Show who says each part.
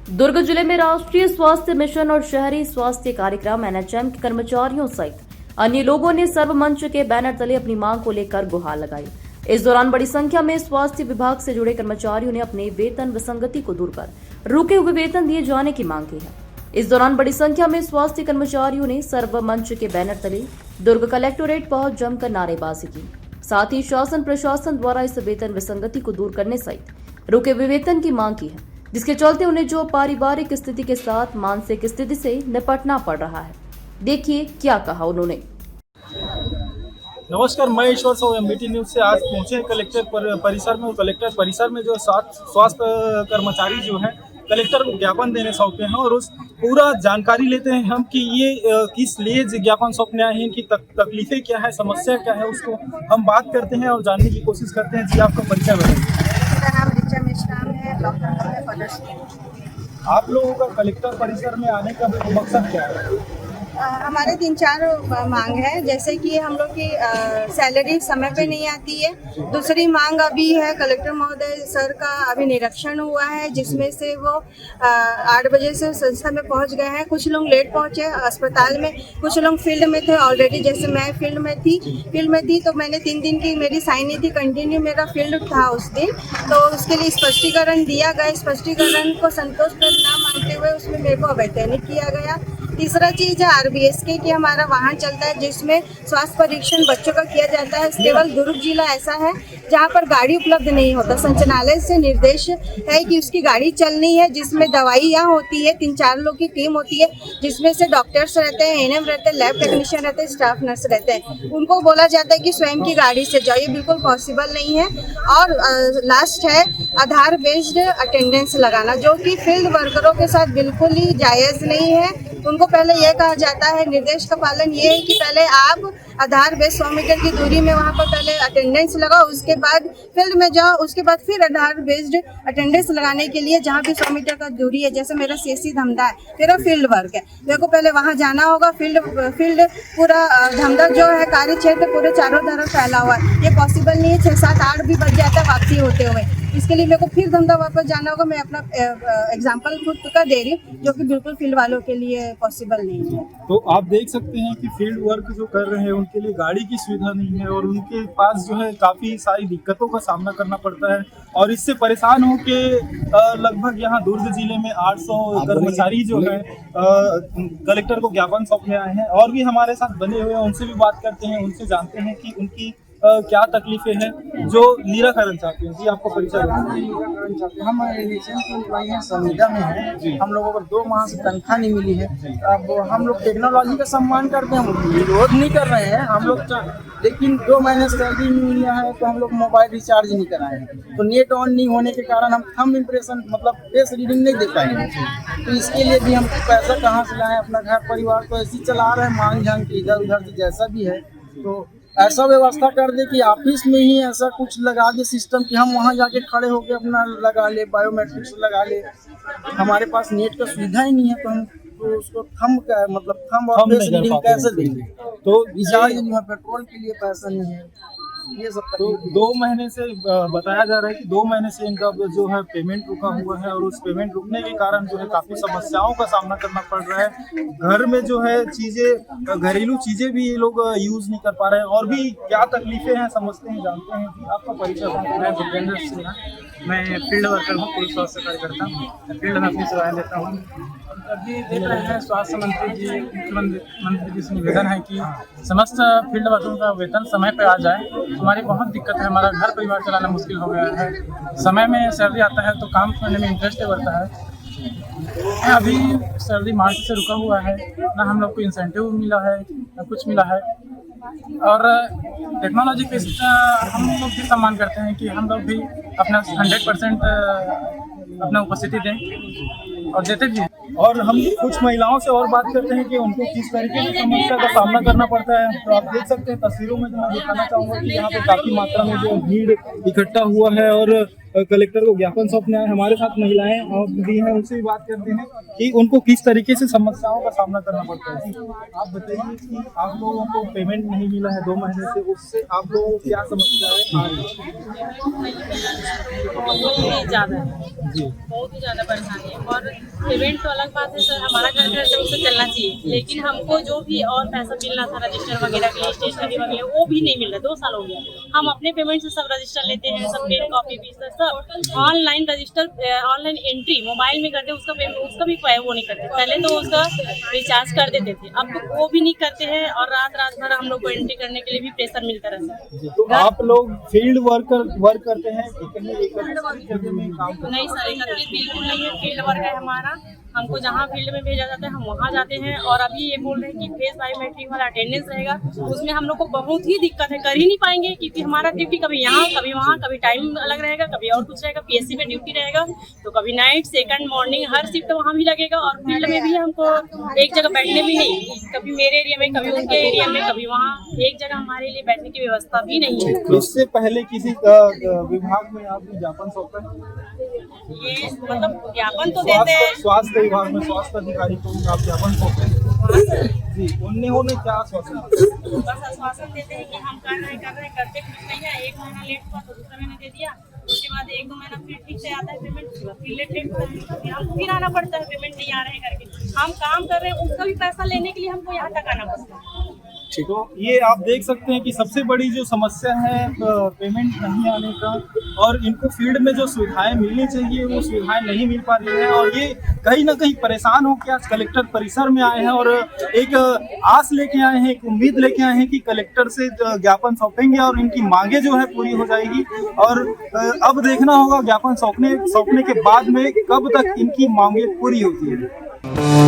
Speaker 1: दुर्ग जिले में राष्ट्रीय स्वास्थ्य मिशन और शहरी स्वास्थ्य कार्यक्रम एनएचएम के कर्मचारियों सहित अन्य लोगों ने सर्व मंच के बैनर तले अपनी मांग को लेकर गुहार लगाई। इस दौरान बड़ी संख्या में स्वास्थ्य विभाग से जुड़े कर्मचारियों ने अपने वेतन विसंगति को दूर कर रुके हुए वेतन दिए जाने की मांग की है। इस दौरान बड़ी संख्या में स्वास्थ्य कर्मचारियों ने सर्व मंच के बैनर तले दुर्ग कलेक्टोरेट पहुंच जमकर नारेबाजी की। साथ ही शासन प्रशासन द्वारा इस वेतन विसंगति को दूर करने सहित रुके हुए वेतन की मांग की है, जिसके चलते उन्हें जो पारिवारिक स्थिति के साथ मानसिक स्थिति से निपटना पड़ रहा है। देखिए क्या कहा उन्होंने।
Speaker 2: नमस्कार, मैं ईश्वर साहू एमबीटी न्यूज से आज पहुंचे कलेक्टर परिसर में। कलेक्टर परिसर में जो स्वास्थ्य कर्मचारी जो है कलेक्टर को ज्ञापन देने सौंपे हैं और उस पूरा जानकारी लेते हैं हम कि ये किस लिए ज्ञापन सौंपने आए हैं, इनकी तकलीफें क्या है, समस्या क्या है, उसको हम बात करते हैं और जानने की कोशिश करते हैं। जी, आपका परिचय बताइए। आप लोगों का कलेक्टर परिसर में आने का मकसद क्या है?
Speaker 3: हमारे 3-4 मांग है, जैसे कि हम लोग की सैलरी समय पे नहीं आती है। दूसरी मांग अभी है, कलेक्टर महोदय सर का अभी निरीक्षण हुआ है, जिसमें से वो 8 बजे से संस्था में पहुंच गए हैं। कुछ लोग लेट पहुंचे अस्पताल में, कुछ लोग फील्ड में थे ऑलरेडी। जैसे मैं फील्ड में थी तो मैंने 3 दिन की मेरी साइन नहीं थी, कंटिन्यू मेरा फील्ड था उस दिन। तो उसके लिए स्पष्टीकरण दिया गया। स्पष्टीकरण को संतोषप्रद ना मानते हुए उसमें मेरे को अवैतनिक किया गया। तीसरा चीज है आरबीएसके की हमारा वाहन चलता है, जिसमें स्वास्थ्य परीक्षण बच्चों का किया जाता है। केवल दुर्ग जिला ऐसा है जहां पर गाड़ी उपलब्ध नहीं होता। संचालनालय से निर्देश है कि उसकी गाड़ी चलनी है, जिसमें दवाइयाँ होती है। 3-4 लोग की टीम होती है, जिसमें से डॉक्टर्स रहते हैं, एएनएम रहते हैं, लैब टेक्नीशियन रहते हैं, स्टाफ नर्स रहते हैं। उनको बोला जाता है कि स्वयं की गाड़ी से जाइए, बिल्कुल पॉसिबल नहीं है। और लास्ट है आधार बेस्ड अटेंडेंस लगाना, जो कि फील्ड वर्करों के साथ बिल्कुल ही जायज़ नहीं है। उनको पहले यह कहा जाता है, निर्देश का पालन ये है कि पहले आप आधार बेस 100 मीटर की दूरी में वहाँ पर पहले अटेंडेंस लगाओ, उसके बाद फील्ड में जाओ, उसके बाद फिर आधार बेस्ड अटेंडेंस लगाने के लिए जहाँ भी 100 मीटर का दूरी है। जैसे मेरा सीएससी धमदा है, मेरा फील्ड वर्क है, मेरे को पहले वहाँ जाना होगा। फील्ड पूरा धमदा जो है कार्य क्षेत्र पूरे चारों तरफ फैला हुआ है, ये पॉसिबल नहीं है। 6, 7, 8 भी बज जाता है वापसी होते हुए। इसके लिए मेरे को फिर धमदा वापस जाना होगा। मैं अपना एग्जाम्पल खुद का दे रही हूँ, जो कि बिल्कुल फील्ड वालों के लिए पॉसिबल नहीं है।
Speaker 2: तो आप देख सकते हैं कि फील्ड वर्क जो कर रहे हैं उनके लिए गाड़ी की सुविधा नहीं है और उनके पास जो है काफ़ी सारी दिक्कतों का सामना करना पड़ता है। और इससे परेशान हो के लगभग यहाँ दुर्ग जिले में 800 कर्मचारी जो है कलेक्टर को ज्ञापन सौंपने आए हैं। और भी हमारे साथ बने हुए हैं, उनसे भी बात करते हैं, उनसे जानते हैं कि उनकी क्या तकलीफें हैं जो निराकरण चाहते हैं। जी, आपको परिचय बताइए।
Speaker 4: हम संविदा में हैं। हम लोगों को 2 माह से तनख्वाह नहीं मिली है। अब हम लोग टेक्नोलॉजी का सम्मान करते हैं, विरोध नहीं कर रहे हैं हम लोग, लेकिन 2 महीने से सैलरी नहीं मिला है तो हम लोग मोबाइल रिचार्ज नहीं कराए हैं। तो नेट ऑन नहीं होने के कारण हम थंब इम्प्रेशन मतलब फेस रीडिंग नहीं दे पाएंगे। तो इसके लिए भी हम पैसा कहाँ से लाएं? अपना घर परिवार तो ऐसे ही चला रहे हैं, मांग झांग के इधर उधर से जैसा भी है। तो ऐसा व्यवस्था कर दे कि ऑफिस में ही ऐसा कुछ लगा दे सिस्टम कि हम वहाँ जाके खड़े होके अपना लगा ले, बायोमेट्रिक्स लगा ले। हमारे पास नेट का सुविधा ही नहीं है, तो हम तो उसको थंब और फेस रीडिंग कैसे देंगे? तो रिचार्ज नहीं है, पेट्रोल के लिए पैसा नहीं है, ये सब।
Speaker 2: तो 2 महीने से बताया जा रहा है कि 2 महीने से इनका जो है पेमेंट रुका हुआ है और उस पेमेंट रुकने के कारण जो है काफ़ी समस्याओं का सामना करना पड़ रहा है। घर में जो है चीज़ें, घरेलू चीज़ें भी ये लोग यूज़ नहीं कर पा रहे हैं। और भी क्या तकलीफें हैं समझते हैं, जानते हैं। कि आपका परिचय?
Speaker 5: मैं भूपेंद्र सिन्हा, मैं फील्ड वर्कर हूँ, पुलिस स्वास्थ्य कार्यकर्ता हूँ। फील्ड में अपनी सेवाएं देता हूँ। अभी देख रहे हैं स्वास्थ्य मंत्री जी, मुख्यमंत्री जी से निवेदन है कि समस्त फील्ड वर्करों का वेतन समय पर आ जाए। हमारी बहुत दिक्कत है, हमारा घर परिवार चलाना मुश्किल हो गया है। समय में सैलरी आता है तो काम करने में इंटरेस्ट बढ़ता है। अभी सैलरी मार्च से रुका हुआ है, ना हम लोग को इंसेंटिव मिला है ना कुछ मिला है। और टेक्नोलॉजी पे हम लोग भी सम्मान करते हैं कि हम लोग भी अपना 100% अपना उपस्थिति दें और देते भी हैं।
Speaker 2: और हम कुछ महिलाओं से और बात करते हैं कि उनको किस तरीके की समस्या का सामना करना पड़ता है। तो आप देख सकते हैं तस्वीरों में, जो मैं दिखाना चाहूँगा कि यहाँ पे काफ़ी मात्रा में जो भीड़ इकट्ठा हुआ है और कलेक्टर को ज्ञापन सौंपने आए। हमारे साथ महिलाएं और भी हैं, उनसे भी बात करते हैं कि उनको किस तरीके से समस्याओं का सामना करना पड़ता है। आप बताइए कि आप लोगों को पेमेंट नहीं मिला है 2 महीने से, उससे आप लोगों को क्या समस्या है?
Speaker 6: बहुत ही ज़्यादा है जी, बहुत ही ज़्यादा परेशानी है। और पेमेंट तो अलग बात है सर, हमारा घर घर से चलना चाहिए, लेकिन हमको जो भी और पैसा मिलना था रजिस्टर वगैरह के लिए, स्टेशनरी वगैरह, वो भी नहीं मिल रहा। 2 साल हो गया, हम अपने पेमेंट से सब रजिस्टर लेते हैं, सब पेन कॉपी भी सब online register, online entry mobile में करते हैं, उसका भी वो नहीं करते। पहले तो उसका रिचार्ज कर देते थे, अब तो वो भी नहीं करते हैं, और रात भर हम लोग को एंट्री करने के लिए भी प्रेशर मिलता रहता है।
Speaker 2: तो आप लोग फील्ड वर्क करते हैं कि कहीं एकत्रित जगह में काम करते हैं?
Speaker 6: नहीं सर, एकत्रित बिल्कुल नहीं है, फील्ड वर्क है हमारा। हमको जहाँ फील्ड में भेजा जाता है हम वहाँ जाते हैं। और अभी ये बोल रहे हैं कि फेस बायोमेट्रिक वाला अटेंडेंस रहेगा, उसमें हम लोग को बहुत ही दिक्कत है, कर ही नहीं पाएंगे, क्योंकि हमारा ड्यूटी कभी यहाँ कभी वहाँ, कभी टाइम अलग रहेगा, कभी और कुछ रहेगा। पीएससी में ड्यूटी रहेगा तो कभी नाइट, सेकंड, मॉर्निंग, हर शिफ्ट वहाँ भी लगेगा। और फील्ड में भी हमको एक जगह बैठने भी नहीं, कभी मेरे एरिया में, कभी उनके एरिया में, कभी वहाँ, एक जगह हमारे लिए बैठने की व्यवस्था भी नहीं है।
Speaker 2: इससे पहले किसी विभाग में आपने ज्ञापन सौंपा है?
Speaker 6: ये मतलब ज्ञापन तो देते हैं,
Speaker 2: स्वास्थ्य विभाग में स्वास्थ्य अधिकारी को आप ज्ञापन सौंपे जी, उन्होंने क्या आश्वासन दिया?
Speaker 6: बस आश्वासन देते हैं कि हम कर रहे हैं, करते कुछ नहीं है। 1 महीना लेट हुआ तो दूसरा महीना दे दिया, उसके बाद 1-2 महीना फिर ठीक से आता है पेमेंट, फिर लेट होता है, फिर हमको फिर आना पड़ता है पेमेंट नहीं आ रहे हैं करके। हम काम कर रहे हैं, उसका भी पैसा लेने के लिए हमको यहाँ तक आना पड़ता है।
Speaker 2: तो ये आप देख सकते हैं कि सबसे बड़ी जो समस्या है पेमेंट नहीं आने का, और इनको फील्ड में जो सुविधाएं मिलनी चाहिए वो सुविधाएं नहीं मिल पा रही हैं, और ये कहीं ना कहीं परेशान होकर आज कलेक्टर परिसर में आए हैं और एक आस लेके आए हैं, एक उम्मीद लेके आए हैं कि कलेक्टर से ज्ञापन सौंपेंगे और इनकी मांगे जो है पूरी हो जाएगी। और अब देखना होगा ज्ञापन सौंपने के बाद में कब तक इनकी मांगे पूरी होती है।